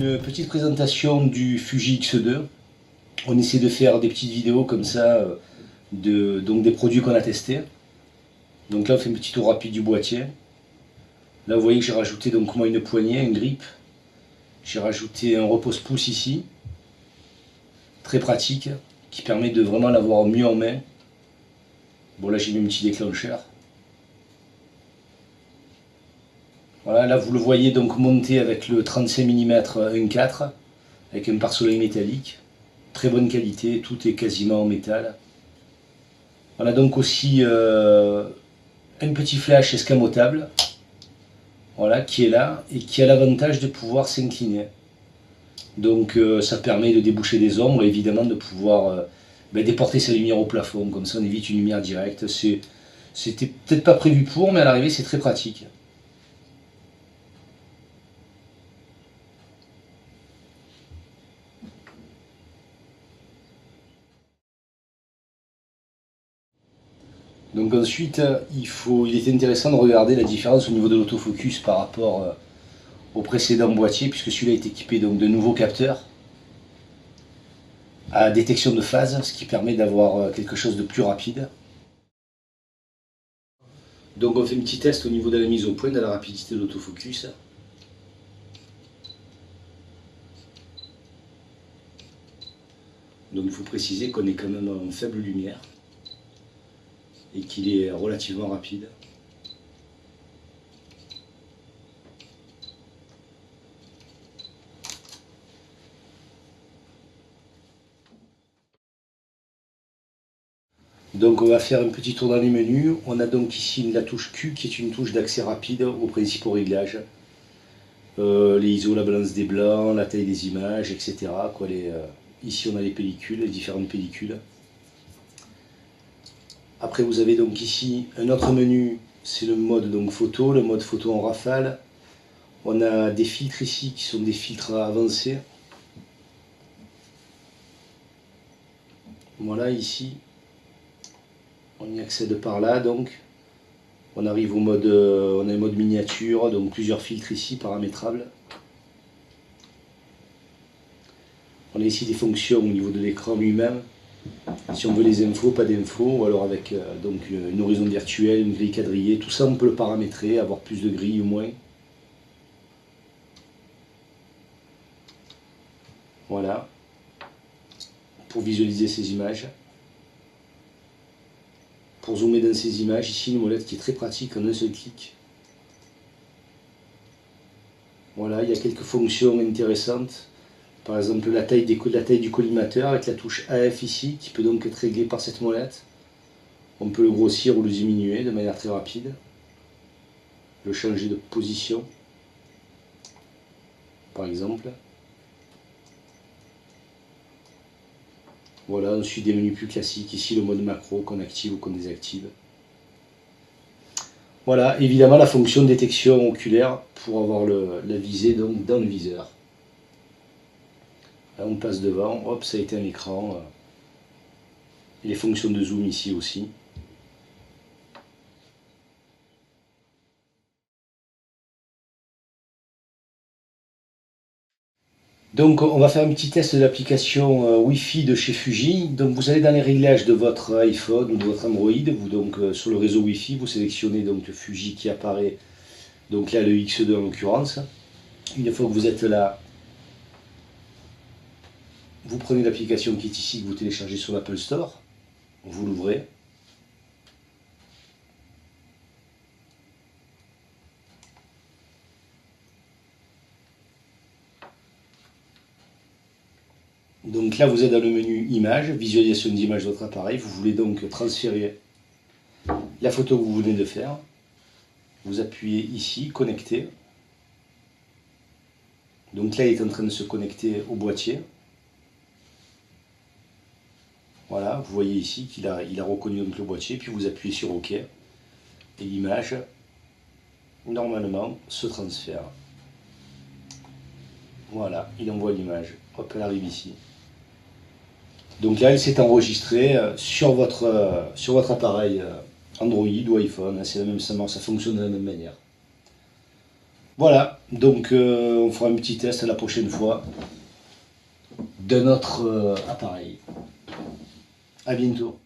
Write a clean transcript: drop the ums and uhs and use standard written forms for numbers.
une petite présentation du Fuji X2. On essaie de faire des petites vidéos comme ça, donc des produits qu'on a testés. Donc là on fait un petit tour rapide du boîtier. Là vous voyez que j'ai rajouté donc moi une poignée, une grippe. J'ai rajouté un repose-pouce ici, très pratique, qui permet de vraiment l'avoir mieux en main. Bon là j'ai mis un petit déclencheur. Voilà, là vous le voyez donc monté avec le 35 mm 1.4, avec un pare-soleil métallique. Très bonne qualité, tout est quasiment en métal. On a donc aussi un petit flash escamotable, voilà, qui est là et qui a l'avantage de pouvoir s'incliner. Donc ça permet de déboucher des ombres et évidemment de pouvoir déporter sa lumière au plafond, comme ça on évite une lumière directe. C'était peut-être pas prévu pour, mais à l'arrivée c'est très pratique. Donc ensuite, il est intéressant de regarder la différence au niveau de l'autofocus par rapport au précédent boîtier, puisque celui-là est équipé donc de nouveaux capteurs à détection de phase, ce qui permet d'avoir quelque chose de plus rapide. Donc on fait un petit test au niveau de la mise au point, de la rapidité de l'autofocus. Donc il faut préciser qu'on est quand même en faible lumière et qu'il est relativement rapide. Donc on va faire un petit tour dans les menus. On a donc ici la touche Q qui est une touche d'accès rapide aux principaux réglages. Les ISO, la balance des blancs, la taille des images, etc. Ici on a les pellicules, les différentes pellicules. Après vous avez donc ici un autre menu, c'est le mode donc photo, le mode photo en rafale. On a des filtres ici qui sont des filtres avancés. Voilà ici, on y accède par là donc. On arrive au mode, on a un mode miniature, donc plusieurs filtres ici paramétrables. On a ici des fonctions au niveau de l'écran lui-même. Si on veut les infos, pas d'infos, ou alors avec donc une horizon virtuelle, une grille quadrillée, tout ça on peut le paramétrer, avoir plus de grilles ou moins. Voilà, pour visualiser ces images. Pour zoomer dans ces images, ici une molette qui est très pratique en un seul clic. Voilà, il y a quelques fonctions intéressantes. Par exemple la taille du collimateur avec la touche AF ici, qui peut donc être réglée par cette molette. On peut le grossir ou le diminuer de manière très rapide. Le changer de position, par exemple. Voilà, ensuite des menus plus classiques. Ici le mode macro qu'on active ou qu'on désactive. Voilà, évidemment la fonction de détection oculaire pour avoir la visée donc, dans le viseur. Là, on passe devant, hop, ça a été un écran. Et les fonctions de zoom ici aussi. Donc on va faire un petit test de l'application Wi-Fi de chez Fuji. Donc vous allez dans les réglages de votre iPhone ou de votre Android, sur le réseau Wi-Fi, vous sélectionnez donc le Fuji qui apparaît, donc là le X2 en l'occurrence. Une fois que vous êtes là, vous prenez l'application qui est ici, que vous téléchargez sur l'Apple Store, vous l'ouvrez. Donc là vous êtes dans le menu Images, visualisation d'image de votre appareil, vous voulez donc transférer la photo que vous venez de faire. Vous appuyez ici, connecter. Donc là il est en train de se connecter au boîtier. Voilà, vous voyez ici qu'il a reconnu donc le boîtier, puis vous appuyez sur OK. Et l'image, normalement, se transfère. Voilà, il envoie l'image. Hop, elle arrive ici. Donc là, elle s'est enregistrée sur votre appareil Android ou iPhone. C'est la même, ça fonctionne de la même manière. Voilà, donc on fera un petit test la prochaine fois de notre appareil. À bientôt.